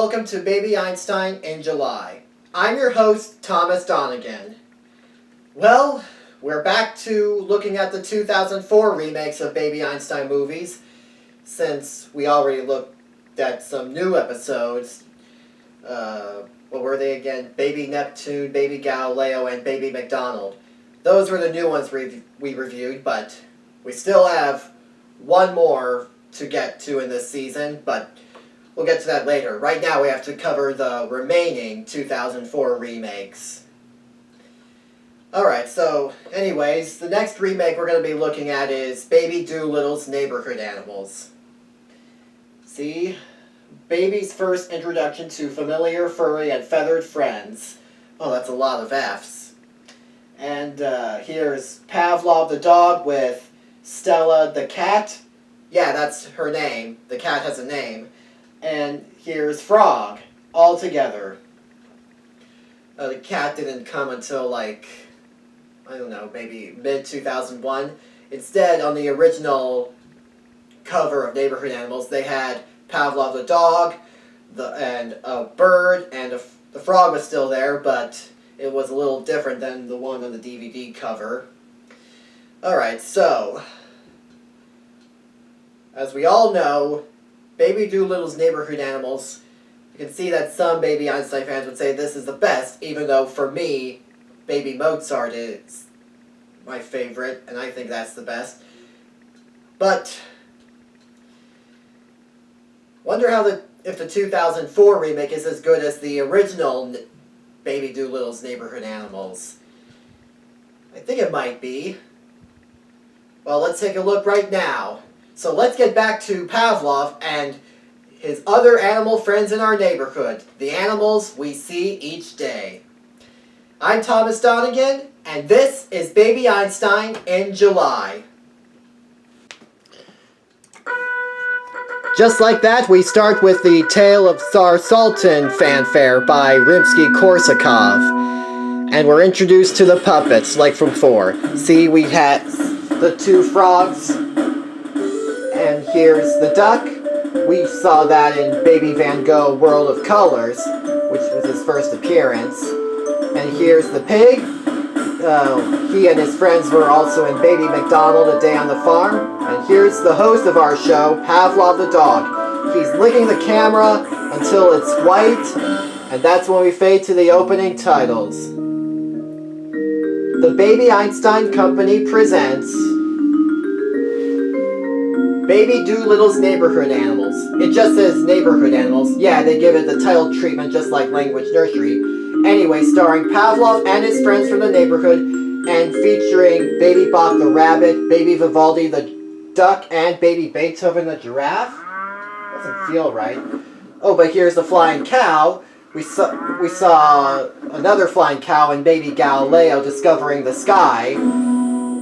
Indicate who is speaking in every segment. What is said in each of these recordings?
Speaker 1: welcome to Baby Einstein in July. I'm your host, Thomas Donegan. Well, we're back to looking at the 2004 remakes of Baby Einstein movies, since we already looked at some new episodes. What were they again? Baby Neptune, Baby Galileo, and Baby McDonald. Those were the new ones we reviewed, but we still have one more to get to in this season, but we'll get to that later. Right now we have to cover the remaining 2004 remakes. Alright, so anyways, the next remake we're going to be looking at is Baby Dolittle's Neighborhood Animals. See? Baby's first introduction to familiar, furry, and feathered friends. Oh, that's a lot of F's. And here's Pavlov the dog with Stella the cat. Yeah, that's her name. The cat has a name. And here's Frog, all together. The cat didn't come until, like, I don't know, maybe mid-2001. Instead, on the original cover of Neighborhood Animals, they had Pavlov the dog, and a bird, and the frog was still there, but it was a little different than the one on the DVD cover. Alright, so, as we all know, Baby Dolittle's Neighborhood Animals, you can see that some Baby Einstein fans would say this is the best, even though for me, Baby Mozart is my favorite, and I think that's the best. But wonder if the 2004 remake is as good as the original Baby Dolittle's Neighborhood Animals. I think it might be. Well, let's take a look right now. So let's get back to Pavlov and his other animal friends in our neighborhood, the animals we see each day. I'm Thomas Donegan, and this is Baby Einstein in July. Just like that, we start with the Tale of Tsar Sultan fanfare by Rimsky-Korsakov. And we're introduced to the puppets, like from 4. See, we had the 2 frogs, and here's the duck. We saw that in Baby Van Gogh World of Colors, which was his first appearance. And here's the pig. He and his friends were also in Baby McDonald, A Day on the Farm. And here's the host of our show, Pavlov the dog. He's licking the camera until it's white, and that's when we fade to the opening titles. The Baby Einstein Company presents Baby Dolittle's Neighborhood Animals. It just says Neighborhood Animals. Yeah, they give it the title treatment just like Language Nursery. Anyway, starring Pavlov and his friends from the neighborhood, and featuring Baby Bach the rabbit, Baby Vivaldi the duck, and Baby Beethoven the giraffe. Doesn't feel right. Oh, but here's the flying cow. We saw another flying cow in Baby Galileo discovering the sky.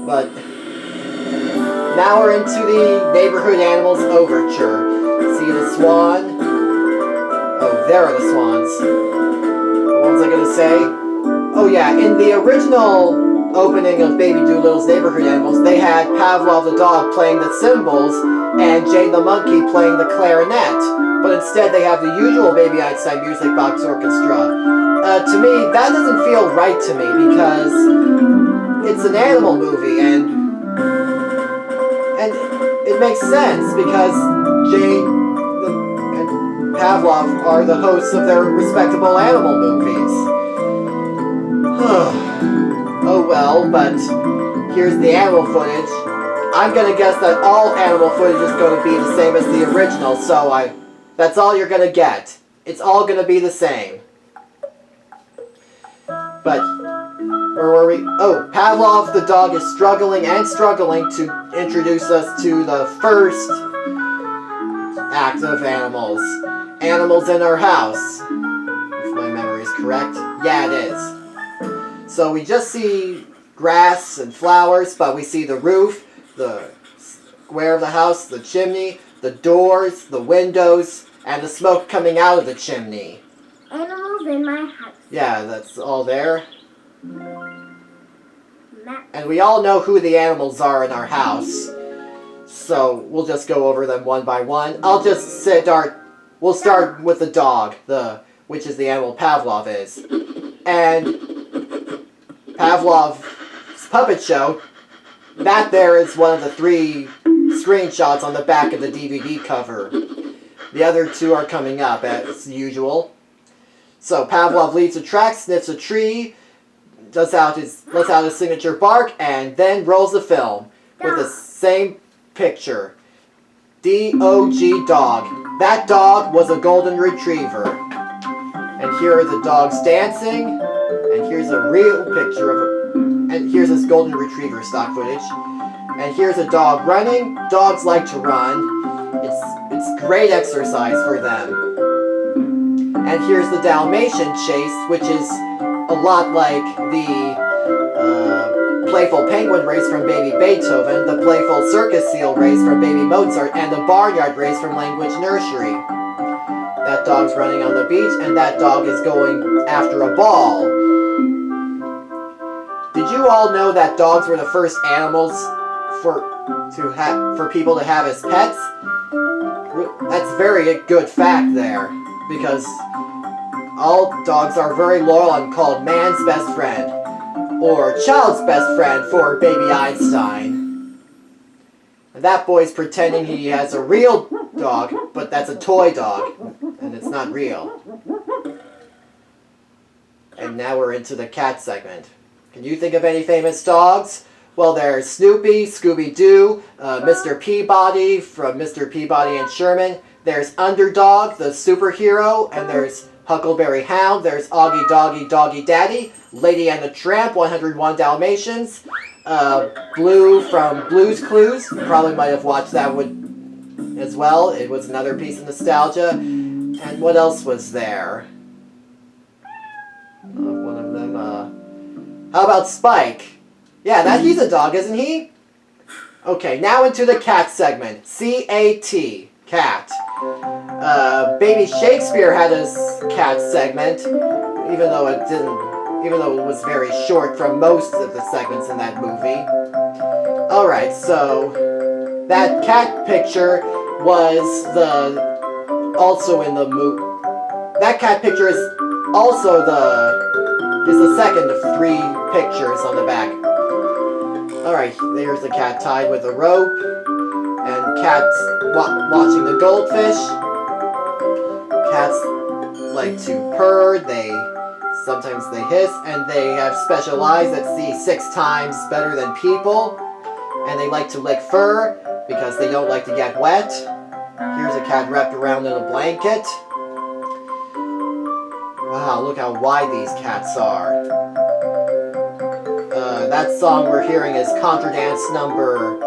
Speaker 1: But now we're into the Neighborhood Animals Overture. See the swan? Oh, there are the swans. What was I going to say? Oh yeah, in the original opening of Baby Dolittle's Neighborhood Animals, they had Pavlov the dog playing the cymbals and Jane the monkey playing the clarinet. But instead they have the usual Baby Einstein music box orchestra. To me, that doesn't feel right to me because it's an animal movie, and it makes sense because Jane and Pavlov are the hosts of their respectable animal movies. Oh well, but here's the animal footage. I'm gonna guess that all animal footage is gonna be the same as the original, so that's all you're gonna get. It's all gonna be the same. But where were we? Oh, Pavlov the dog is struggling to introduce us to the first act of animals. Animals in our house. If my memory is correct. Yeah, it is. So we just see grass and flowers, but we see the roof, the square of the house, the chimney, the doors, the windows, and the smoke coming out of the chimney.
Speaker 2: Animals in my house.
Speaker 1: Yeah, that's all there. And we all know who the animals are in our house. So we'll just go over them one by one. I'll just start we'll start with the dog, which is the animal Pavlov is. And Pavlov's puppet show, that there is one of the 3 screenshots on the back of the DVD cover. The other 2 are coming up as usual. So Pavlov leaves the track, sniffs a tree, lets out his signature bark, and then rolls the film with the same picture. D-O-G dog. That dog was a golden retriever. And here are the dogs dancing, and here's a real picture of and here's this golden retriever stock footage. And here's a dog running. Dogs like to run. It's great exercise for them. And here's the Dalmatian chase, which is a lot like the playful penguin race from Baby Beethoven, the playful circus seal race from Baby Mozart, and the barnyard race from Language Nursery. That dog's running on the beach, and that dog is going after a ball. Did you all know that dogs were the first animals for people to have as pets? That's a very good fact there, because all dogs are very loyal and called man's best friend, or child's best friend for Baby Einstein. And that boy's pretending he has a real dog, but that's a toy dog, and it's not real. And now we're into the cat segment. Can you think of any famous dogs? Well, there's Snoopy, Scooby-Doo, Mr. Peabody from Mr. Peabody and Sherman. There's Underdog, the superhero, and there's Huckleberry Hound. There's Augie Doggy Doggy Daddy, Lady and the Tramp, 101 Dalmatians, Blue from Blue's Clues. You probably might have watched that one as well. It was another piece of nostalgia. And what else was there? One of them, how about Spike? Yeah, he's a dog, isn't he? Okay, now into the cat segment. C-A-T, cat. Baby Shakespeare had a cat segment, even though it was very short from most of the segments in that movie. Alright, so that cat picture was also in the movie. That cat picture is also the second of 3 pictures on the back. Alright, there's the cat tied with a rope, and cats watching the goldfish. Cats like to purr, sometimes they hiss, and they have special eyes that see 6 times better than people. And they like to lick fur, because they don't like to get wet. Here's a cat wrapped around in a blanket. Wow, look how wide these cats are. That song we're hearing is Contradance number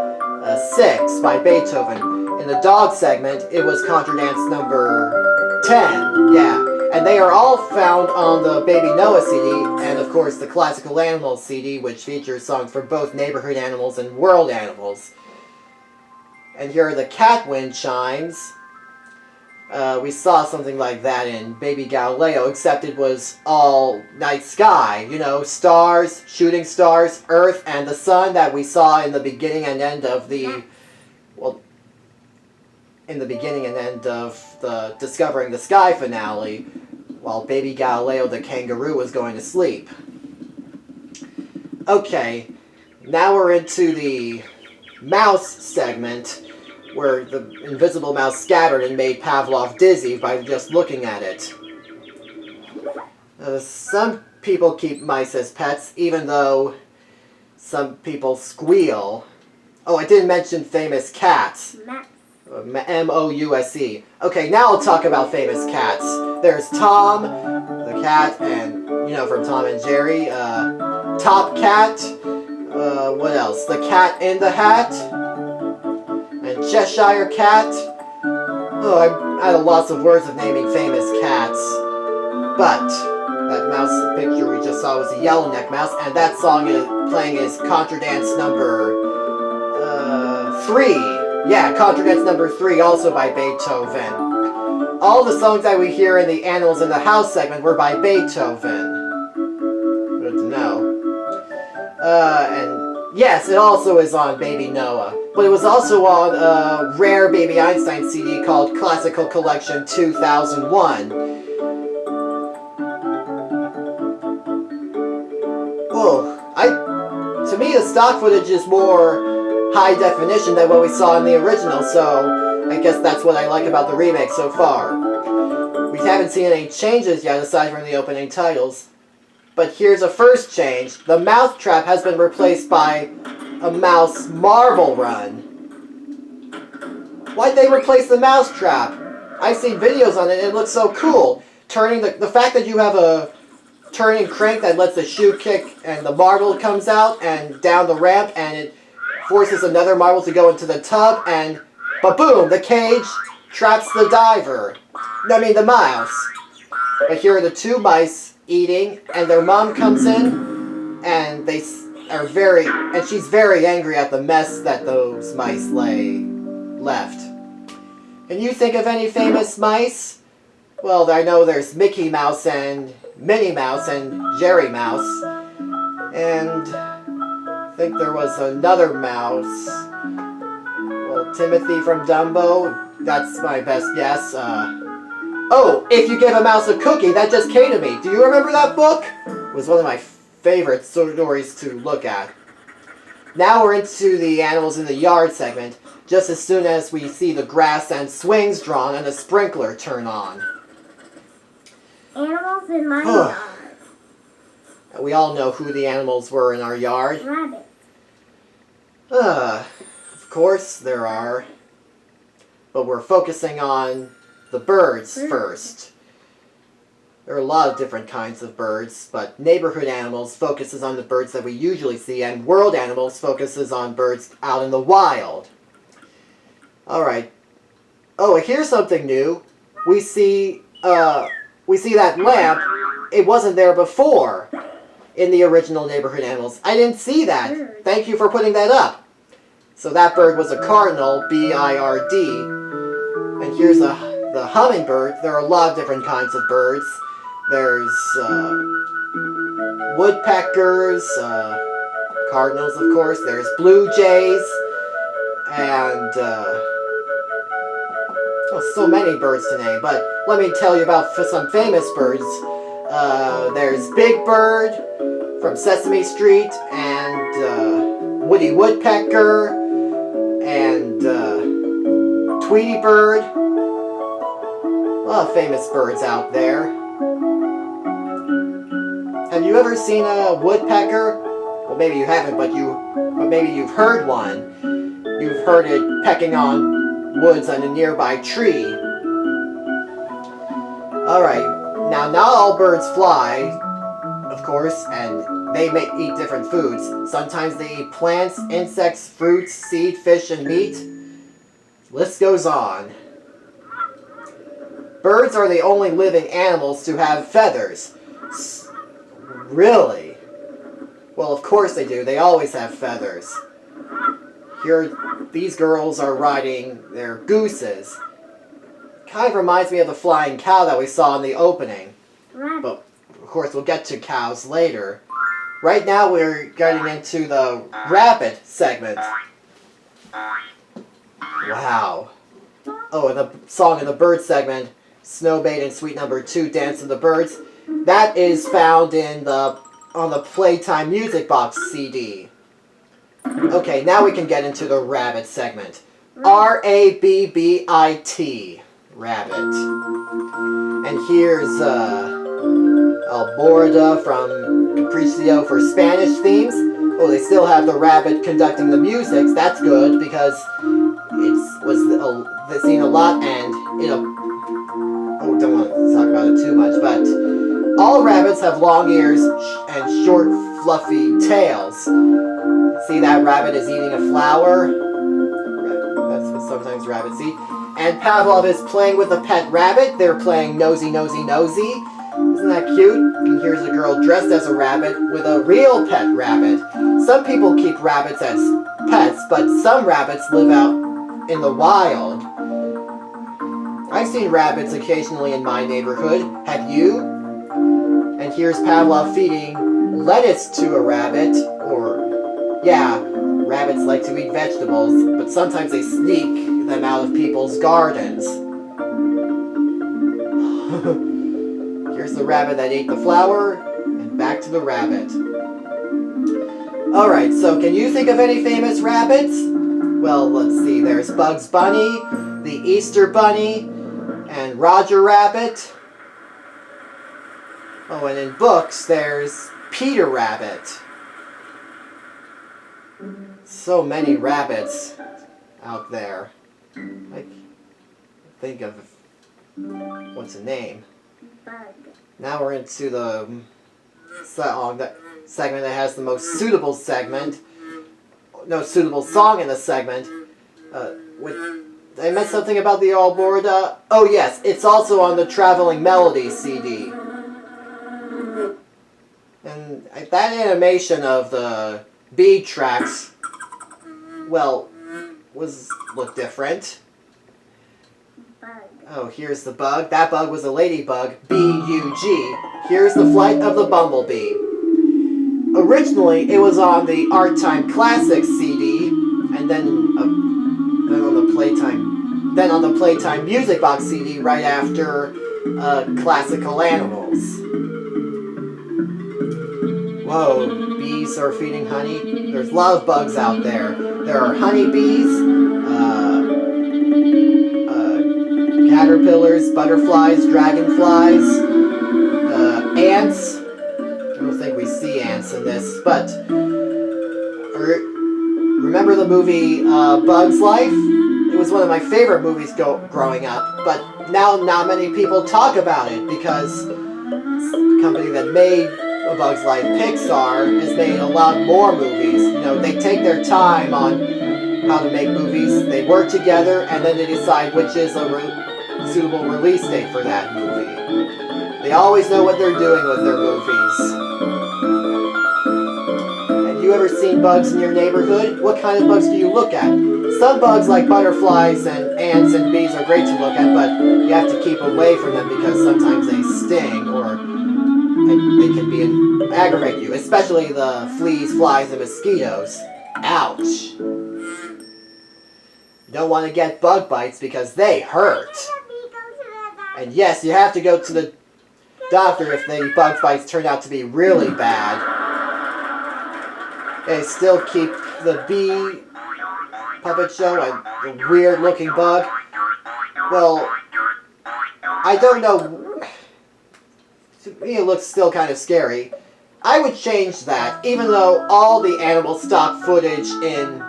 Speaker 1: 6 by Beethoven. In the dog segment, it was Contradance number 10. Yeah, and they are all found on the Baby Noah CD, and of course the Classical Animals CD, which features songs for both neighborhood animals and world animals. And here are the cat wind chimes. We saw something like that in Baby Galileo, except it was all night sky. You know, stars, shooting stars, Earth, and the sun that we saw in the beginning and end of the... Well, in the beginning and end of the Discovering the Sky finale, while Baby Galileo the kangaroo was going to sleep. Okay, now we're into the mouse segment, where the invisible mouse scattered and made Pavlov dizzy by just looking at it. Some people keep mice as pets, even though some people squeal. Oh, I didn't mention famous cats. M-O-U-S-E. Okay, now I'll talk about famous cats. There's Tom, the cat, and, from Tom and Jerry, Top Cat, what else? The Cat in the Hat, and Cheshire Cat. Oh, I'm at a loss of words of naming famous cats. But that mouse picture we just saw was a yellowneck mouse, and that song playing is Contradance number 3. Yeah, Contradance number 3, also by Beethoven. All the songs that we hear in the Animals in the House segment were by Beethoven. Good to know. And yes, it also is on Baby Noah. but it was also on a rare Baby Einstein CD called Classical Collection 2001. Whoa, to me the stock footage is more high definition than what we saw in the original, so I guess that's what I like about the remake so far. We haven't seen any changes yet aside from the opening titles. But here's a first change. The mousetrap has been replaced by a mouse marble run. Why'd they replace the mousetrap? I've seen videos on it and it looks so cool. Turning the fact that you have a turning crank that lets the shoe kick and the marble comes out and down the ramp and it forces another marble to go into the tub and ba-boom, the cage traps the diver. The mouse. But here are the two mice eating, and their mom comes in, and she's very angry at the mess that those mice left. Can you think of any famous mice? Well, I know there's Mickey Mouse and Minnie Mouse and Jerry Mouse, and I think there was another mouse. Well, Timothy from Dumbo, that's my best guess. Oh, If You Give a Mouse a Cookie, that just came to me. Do you remember that book? It was one of my favorite stories to look at. Now we're into the animals in the yard segment, just as soon as we see the grass and swings drawn and the sprinkler turn on.
Speaker 2: Animals in my yard.
Speaker 1: We all know who the animals were in our yard.
Speaker 2: Rabbit.
Speaker 1: Of course there are. But we're focusing on the birds first. There are a lot of different kinds of birds, but neighborhood animals focuses on the birds that we usually see, and world animals focuses on birds out in the wild. Alright. Oh, here's something new. We see that lamp. It wasn't there before in the original neighborhood animals. I didn't see that. Thank you for putting that up. So that bird was a cardinal, B-I-R-D. And here's the hummingbird. There are a lot of different kinds of birds. There's woodpeckers, cardinals, of course. There's blue jays, and so many birds to name. But let me tell you about some famous birds. There's Big Bird from Sesame Street, and Woody Woodpecker, and Tweety Bird. A lot of famous birds out there. Have you ever seen a woodpecker? Well, maybe you haven't, but maybe you've heard one. You've heard it pecking on woods on a nearby tree. Alright, now not all birds fly, of course, and they may eat different foods. Sometimes they eat plants, insects, fruits, seed, fish, and meat. List goes on. Birds are the only living animals to have feathers. Really? Well, of course they do. They always have feathers. Here, these girls are riding their gooses. Kind of reminds me of the flying cow that we saw in the opening. But, of course, we'll get to cows later. Right now, we're getting into the rabbit segment. Wow. Oh, and the song in the bird segment, Snowbait and Sweet Number 2, Dance of the Birds. That is found on the Playtime Music Box CD. Okay, now we can get into the rabbit segment. R-A-B-B-I-T. Rabbit. And here's Alborada from Capriccio for Spanish themes. Oh, they still have the rabbit conducting the music. That's good because it's seen a lot and don't want to talk about it too much, but all rabbits have long ears and short, fluffy tails. See, that rabbit is eating a flower. That's what sometimes rabbits eat. And Pavlov is playing with a pet rabbit. They're playing nosy, nosy, nosy. Isn't that cute? And here's a girl dressed as a rabbit with a real pet rabbit. Some people keep rabbits as pets, but some rabbits live out in the wild. I've seen rabbits occasionally in my neighborhood. Have you? And here's Pavlov feeding lettuce to a rabbit. Rabbits like to eat vegetables, but sometimes they sneak them out of people's gardens. Here's the rabbit that ate the flower, and back to the rabbit. Alright, so can you think of any famous rabbits? Well, let's see, there's Bugs Bunny, the Easter Bunny, and Roger Rabbit. Oh, and in books, there's Peter Rabbit. So many rabbits out there. I think of what's a name.
Speaker 2: Bug.
Speaker 1: Now we're into the song, that segment that has the most suitable segment. No, suitable song in the segment. I meant something about the all board. Oh yes, it's also on the Traveling Melody CD. And that animation of the B tracks, well, looked different.
Speaker 2: Bug.
Speaker 1: Oh, here's the bug. That bug was a ladybug, B-U-G. Here's the flight of the bumblebee. Originally, it was on the Art Time Classics CD, and then on the Playtime Music Box CD right after Classical Animals. Whoa, bees are feeding honey. There's a lot of bugs out there. There are honeybees, caterpillars, butterflies, dragonflies, ants. I don't think we see ants in this, but remember the movie Bug's Life? It was one of my favorite movies growing up, but now not many people talk about it because the company that made A Bug's Life, Pixar, has made a lot more movies. You know, they take their time on how to make movies, they work together, and then they decide which is a suitable release date for that movie. They always know what they're doing with their movies. Have you ever seen bugs in your neighborhood? What kind of bugs do you look at? Some bugs like butterflies and ants and bees are great to look at, but you have to keep away from them because sometimes they sting and they can aggravate you, especially the fleas, flies, and mosquitoes. Ouch! You don't want to get bug bites because they hurt. And yes, you have to go to the doctor if the bug bites turn out to be really bad. They still keep the bee puppet show a weird looking bug. Well, I don't know. To me, it looks still kind of scary. I would change that, even though all the animal stock footage in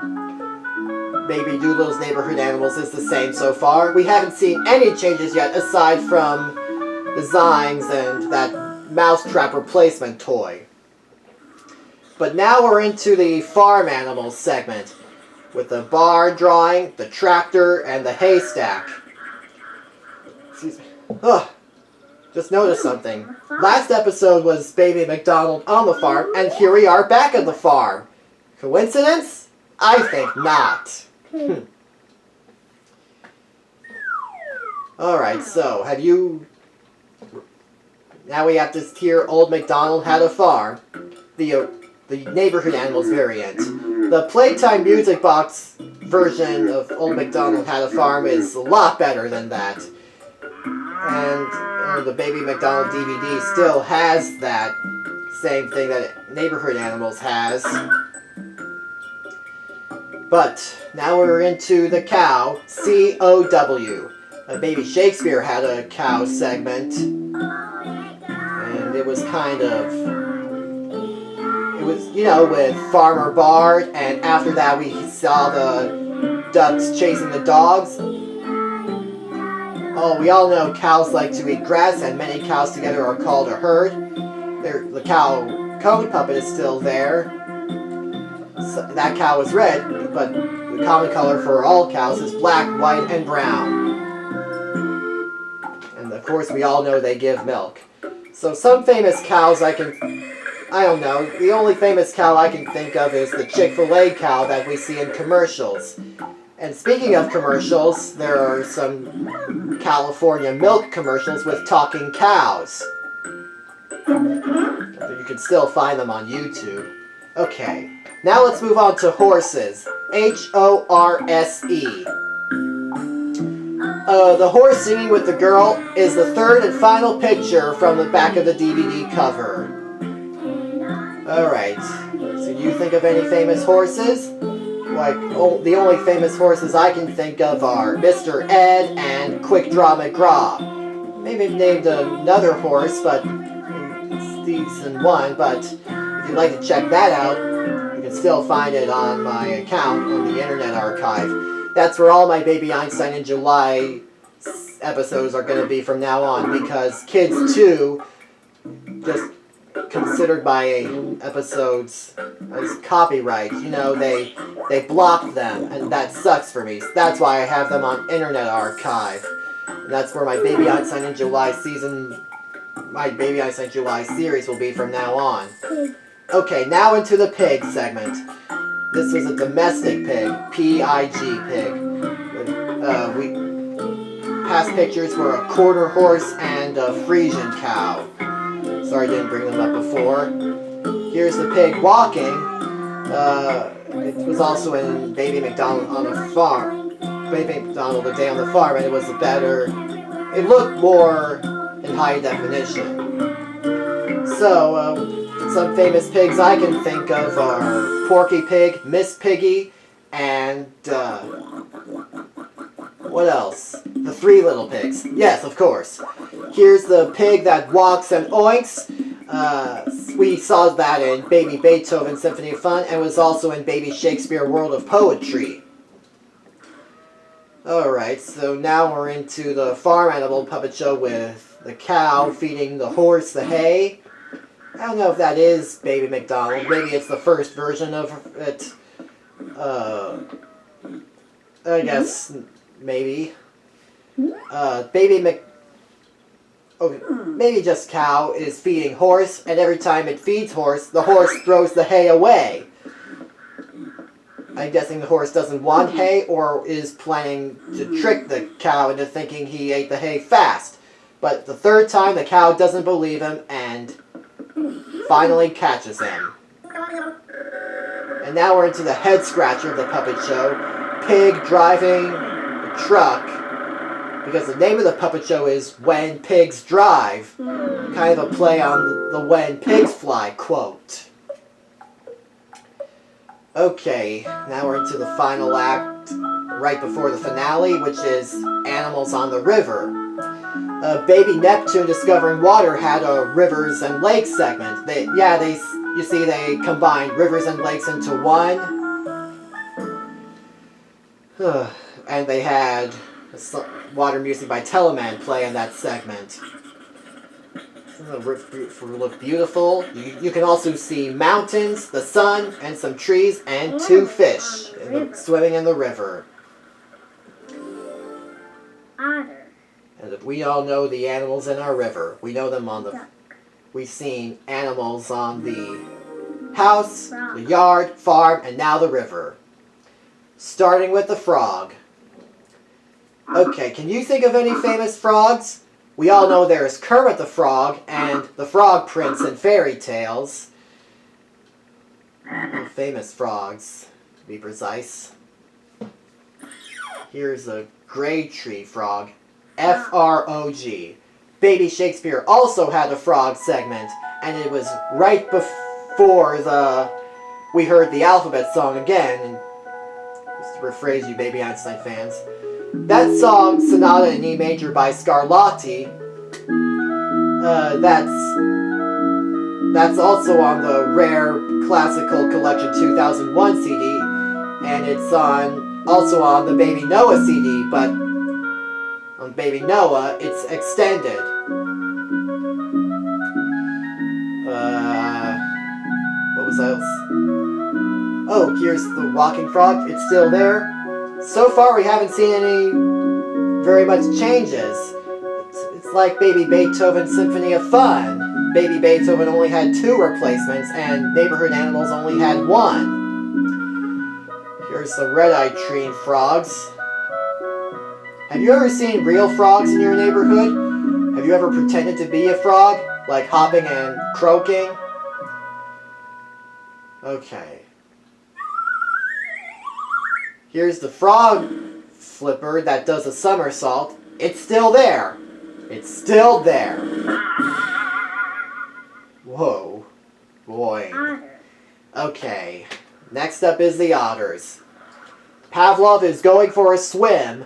Speaker 1: Baby Doolittle's Neighborhood Animals is the same so far. We haven't seen any changes yet aside from designs and that mousetrap replacement toy. But now we're into the farm animals segment with the barn drawing, the tractor, and the haystack. Excuse me. Ugh. Just noticed something. Last episode was Baby McDonald on the farm, and here we are back at the farm. Coincidence? I think not. Alright, so, have you... Now we have to hear Old MacDonald Had a Farm, the Neighborhood Animals variant. The Playtime Music Box version of Old MacDonald Had a Farm is a lot better than that. And the Baby McDonald DVD still has that same thing that Neighborhood Animals has. But now we're into the cow, C-O-W. Baby Shakespeare had a cow segment, and it was kind of, you know, with Farmer Bard, and after that we saw the ducks chasing the dogs. Oh, we all know cows like to eat grass, and many cows together are called a herd. The cow cone puppet is still there. So, that cow is red, but the common color for all cows is black, white, and brown. And of course, we all know they give milk. So some famous cows I don't know, the only famous cow I can think of is the Chick-fil-A cow that we see in commercials. And speaking of commercials, there are some California milk commercials with talking cows. You can still find them on YouTube. Okay, now let's move on to horses. Horse. The horse singing with the girl is the third and final picture from the back of the DVD cover. Alright, so you think of any famous horses? Like, the only famous horses I can think of are Mr. Ed and Quick Draw McGraw. Maybe I've named another horse, but in season 1, but if you'd like to check that out, you can still find it on my account on the Internet Archive. That's where all my Baby Einstein in July episodes are going to be from now on, because Kids 2 just considered my episodes as copyright. You know, they blocked them, and that sucks for me. That's why I have them on Internet Archive. And that's where my Baby Einstein in July series will be from now on. Okay, now into the pig segment. This was a domestic pig, P-I-G pig. Past pictures were a quarter horse and a Frisian cow. Sorry I didn't bring them up before. Here's the pig walking. It was also in Baby McDonald on a farm. Baby McDonald, A Day on the Farm, and it was a better... It looked more in high definition. So, some famous pigs I can think of are Porky Pig, Miss Piggy, and... what else? The Three Little Pigs. Yes, of course. Here's the pig that walks and oinks. We saw that in Baby Beethoven Symphony of Fun, and was also in Baby Shakespeare World of Poetry. Alright, so now we're into the farm animal puppet show with the cow feeding the horse the hay. I don't know if that is Baby McDonald. Maybe it's the first version of it. I guess... maybe. Maybe just cow is feeding horse, and every time it feeds horse, the horse throws the hay away. I'm guessing the horse doesn't want hay, or is planning to trick the cow into thinking he ate the hay fast. But the third time, the cow doesn't believe him, and finally catches him. And now we're into the head scratcher of the puppet show. Pig driving truck, because the name of the puppet show is When Pigs Drive, kind of a play on the When Pigs Fly quote. Okay, now we're into the final act right before the finale, which is Animals on the River. Baby Neptune Discovering Water had a rivers and lakes segment. You see they combined rivers and lakes into one. And they had water music by Teleman play in that segment. Look beautiful. You can also see mountains, the sun, and some trees, and two fish swimming in the river.
Speaker 2: Otter.
Speaker 1: And we all know the animals in our river. We know them on the... We've seen animals on the house, the yard, farm, and now the river. Starting with the frog. Okay, can you think of any famous frogs? We all know there's Kermit the Frog and the Frog Prince in fairy tales. Famous frogs, to be precise. Here's a gray tree frog, F-R-O-G. Baby Shakespeare also had a frog segment, and it was right before we heard the alphabet song again. And just to rephrase you Baby Einstein fans. That song, Sonata in E Major by Scarlatti, that's also on the Rare Classical Collection 2001 CD, and it's also on the Baby Noah CD, but on Baby Noah, it's extended. What was else? Oh, here's the walking frog. It's still there. So far, we haven't seen any very much changes. It's like Baby Beethoven Symphony of Fun. Baby Beethoven only had 2 replacements, and Neighborhood Animals only had 1. Here's the red-eyed tree frogs. Have you ever seen real frogs in your neighborhood? Have you ever pretended to be a frog, like hopping and croaking? Okay. Here's the frog flipper that does a somersault. It's still there. It's still there. Whoa. Boy.
Speaker 2: Otter.
Speaker 1: Okay. Next up is the otters. Pavlov is going for a swim.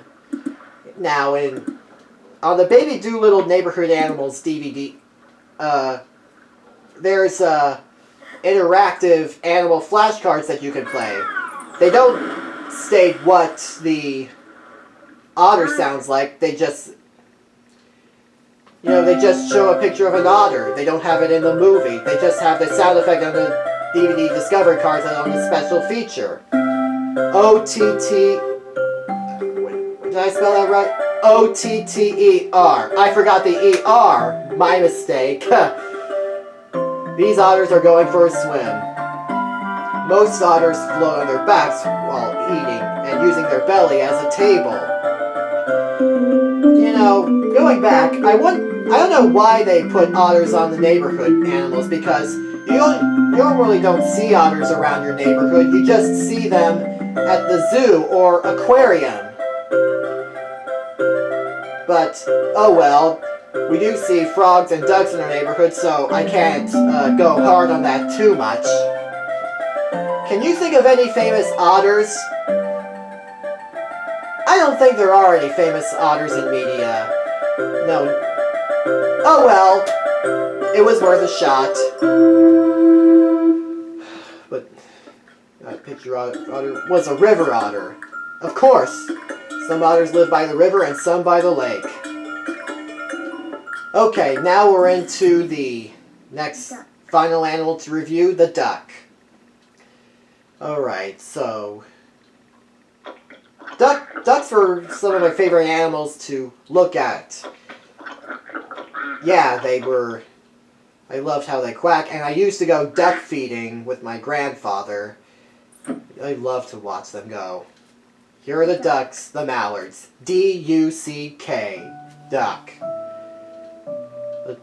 Speaker 1: Now, on the Baby Dolittle Neighborhood Animals DVD, there's interactive animal flashcards that you can play. They don't state what the otter sounds like. They just, they just show a picture of an otter. They don't have it in the movie. They just have the sound effect on the DVD Discovery cards on the special feature. O-T-T... Wait, did I spell that right? O-T-T-E-R. I forgot the E-R. My mistake. These otters are going for a swim. Most otters float on their backs while eating and using their belly as a table. Going back, I don't know why they put otters on the neighborhood animals, because you normally don't see otters around your neighborhood. You just see them at the zoo or aquarium. But, oh well, we do see frogs and ducks in our neighborhood, so I can't go hard on that too much. Can you think of any famous otters? I don't think there are any famous otters in media. No. Oh well, it was worth a shot. But that picture otter was a river otter. Of course, some otters live by the river and some by the lake. Okay, now we're into the next final animal to review, the duck. Alright, so ducks were some of my favorite animals to look at. Yeah, I loved how they quack, and I used to go duck feeding with my grandfather. I love to watch them go. Here are the ducks, the mallards. D-U-C-K. Duck. The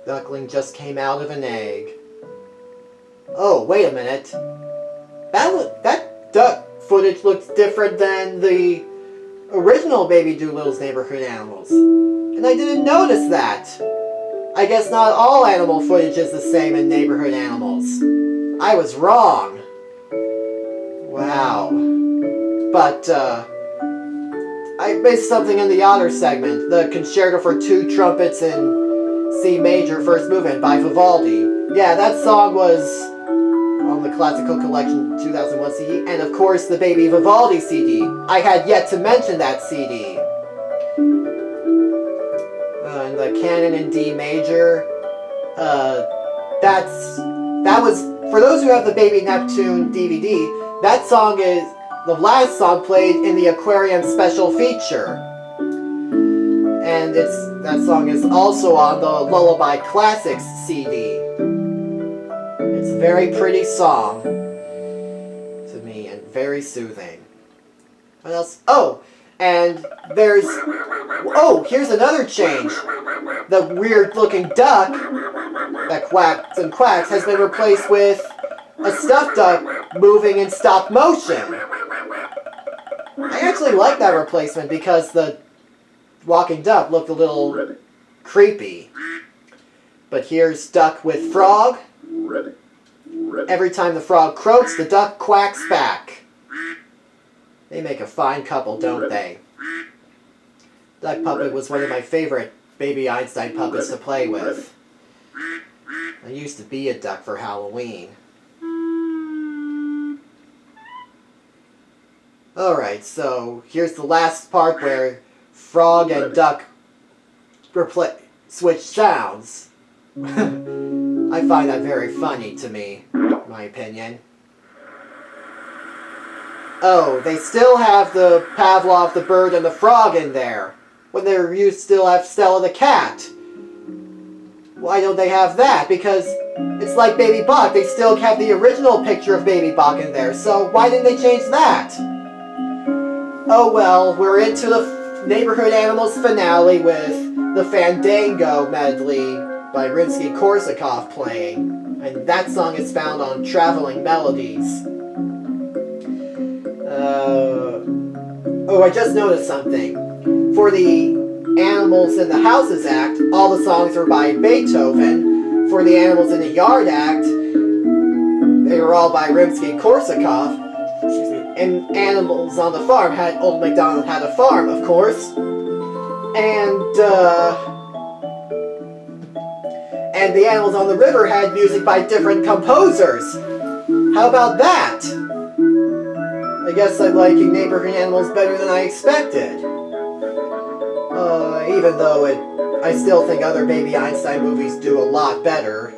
Speaker 1: duckling just came out of an egg. Oh, wait a minute. That duck footage looks different than the original Baby Dolittle's Neighborhood Animals. And I didn't notice that. I guess not all animal footage is the same in Neighborhood Animals. I was wrong. Wow. But, I missed something in the Otter segment. The Concerto for Two Trumpets in C Major First Movement by Vivaldi. Yeah, that song was on the Classical Collection 2001 CD. And of course, the Baby Vivaldi CD. I had yet to mention that CD. And the Canon in D Major. That was, for those who have the Baby Neptune DVD, that song is the last song played in the Aquarium special feature. And that song is also on the Lullaby Classics CD. It's a very pretty song to me and very soothing. What else? Oh, and here's another change. The weird looking duck that quacks and quacks has been replaced with a stuffed duck moving in stop motion. I actually like that replacement because the walking duck looked a little creepy. But here's duck with frog. Every time the frog croaks, the duck quacks back. They make a fine couple, don't they? Duck puppet was one of my favorite Baby Einstein puppets to play with. I used to be a duck for Halloween. Alright, so here's the last part where frog and duck switch sounds. I find that very funny to me, in my opinion. Oh, they still have the Pavlov the bird and the frog in there. When you still have Stella the cat. Why don't they have that? Because it's like Baby Bach. They still have the original picture of Baby Bach in there. So why didn't they change that? Oh well, we're into the Neighborhood Animals finale with the Fandango medley by Rimsky-Korsakov playing. And that song is found on Traveling Melodies. Oh, I just noticed something. For the Animals in the Houses Act, all the songs were by Beethoven. For the Animals in the Yard Act, they were all by Rimsky-Korsakov. Excuse me. And Animals on the Farm had Old MacDonald Had a Farm, of course. And the Animals on the River had music by different composers. How about that? I guess I'm liking Neighborhood Animals better than I expected. Even though I still think other Baby Einstein movies do a lot better.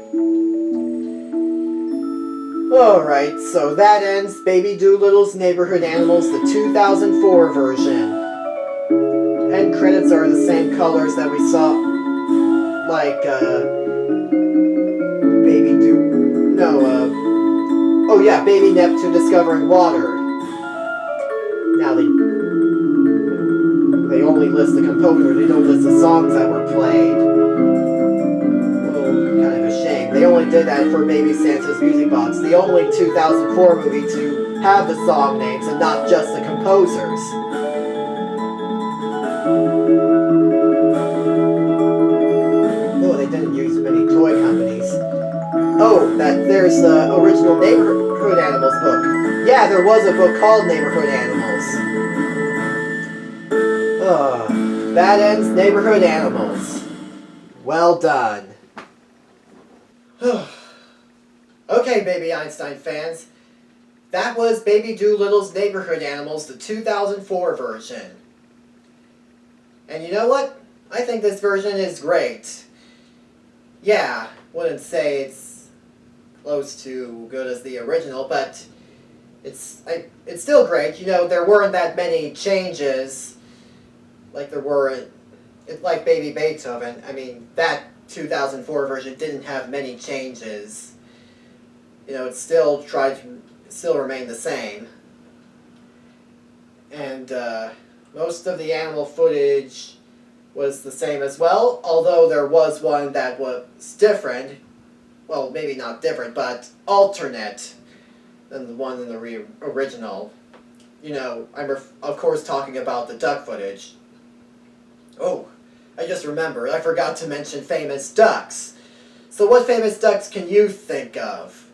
Speaker 1: Alright, so that ends Baby Doolittle's Neighborhood Animals, the 2004 version. End credits are the same colors that we saw, like, Baby Neptune Discovering Water. Now they only list the composer, they don't list the songs that were played. Oh, kind of a shame. They only did that for Baby Santa's Music Box, the only 2004 movie to have the song names and not just the composers. Oh, they didn't use many toy companies. Oh, there's the original Neighborhood Animals book. Yeah, there was a book called Neighborhood Animals. That ends Neighborhood Animals. Well done. Okay, Baby Einstein fans. That was Baby Doolittle's Neighborhood Animals, the 2004 version. And you know what? I think this version is great. Yeah, wouldn't say it's close to good as the original, but it's still great. You know, there weren't that many changes like there were like Baby Beethoven. I mean, that 2004 version didn't have many changes. You know, it still remained the same. And most of the animal footage was the same as well, although there was one that was different. Well, maybe not different, but alternate than the one in the original. You know, I'm of course talking about the duck footage. Oh, I just remembered, I forgot to mention famous ducks. So what famous ducks can you think of?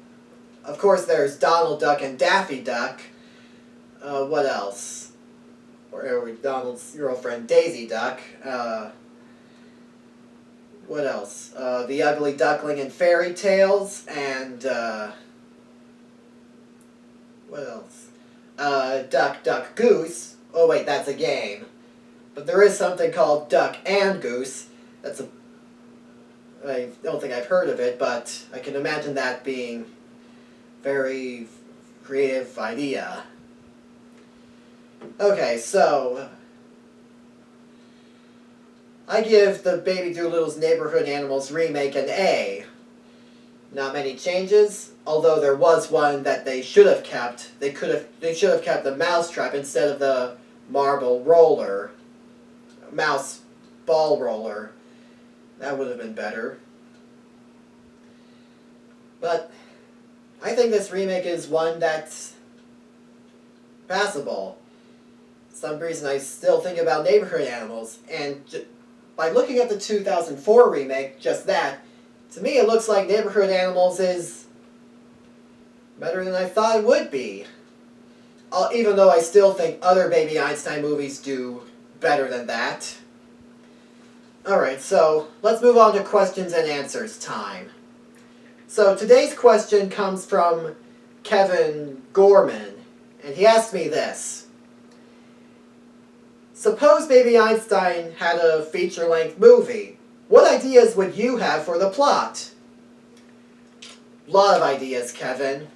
Speaker 1: Of course there's Donald Duck and Daffy Duck. What else? Or Donald's girlfriend Daisy Duck. What else? The Ugly Duckling in Fairy Tales, and what else? Duck, Duck, Goose. Oh wait, that's a game. But there is something called Duck and Goose. I don't think I've heard of it, but I can imagine that being a very creative idea. Okay, so I give the Baby Doolittle's Neighborhood Animals remake an A. Not many changes, although there was one that they should have kept. They should have kept the mousetrap instead of the marble roller. Mouse ball roller. That would have been better. But I think this remake is one that's passable. For some reason I still think about Neighborhood Animals, and by looking at the 2004 remake, just that, to me it looks like Neighborhood Animals is better than I thought it would be. Even though I still think other Baby Einstein movies do better than that. Alright, so let's move on to questions and answers time. So today's question comes from Kevin Gorman, and he asked me this. Suppose Baby Einstein had a feature-length movie. What ideas would you have for the plot? Lot of ideas, Kevin.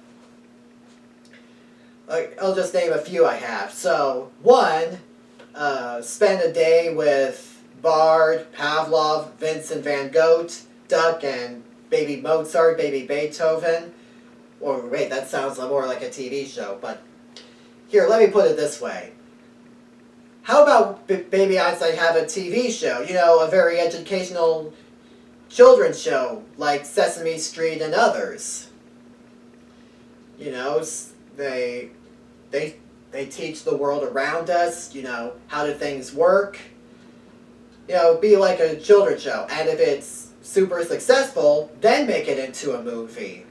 Speaker 1: I'll just name a few I have. So, 1, spend a day with Bard, Pavlov, Vincent van Gogh, Duck, and Baby Mozart, Baby Beethoven. Or wait, that sounds more like a TV show, but here, let me put it this way. How about Baby Einstein have a TV show? You know, a very educational children's show like Sesame Street and others. You know, they teach the world around us, you know, how do things work. You know, be like a children's show. And if it's super successful, then make it into a movie.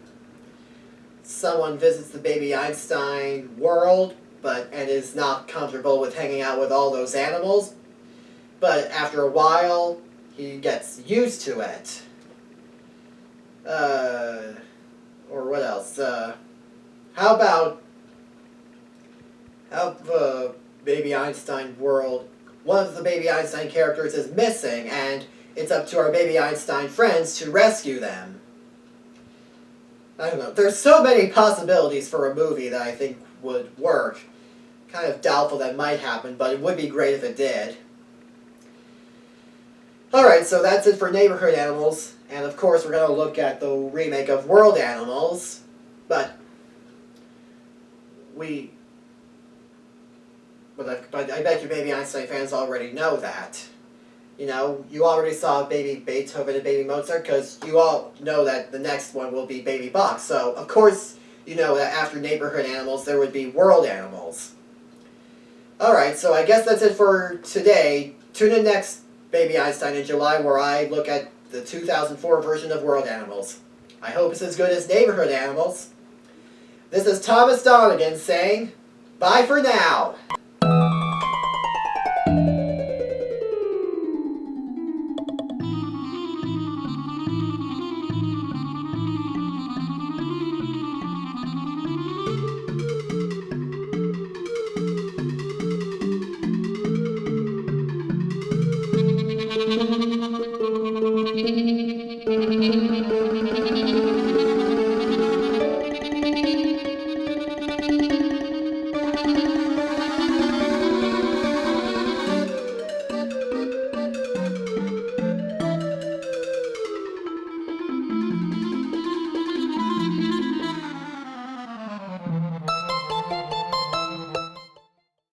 Speaker 1: Someone visits the Baby Einstein world, and is not comfortable with hanging out with all those animals, but after a while, he gets used to it. Or what else? How about Baby Einstein world? One of the Baby Einstein characters is missing, and it's up to our Baby Einstein friends to rescue them. I don't know. There's so many possibilities for a movie that I think would work. Kind of doubtful that might happen, but it would be great if it did. Alright, so that's it for Neighborhood Animals. And of course, we're going to look at the remake of World Animals. But I bet you Baby Einstein fans already know that. You know, you already saw Baby Beethoven and Baby Mozart, because you all know that the next one will be Baby Bach. So, of course, you know that after Neighborhood Animals, there would be World Animals. Alright, so I guess that's it for today. Tune in next Baby Einstein in July, where I look at the 2004 version of World Animals. I hope it's as good as Neighborhood Animals. This is Thomas Donegan saying, bye for now!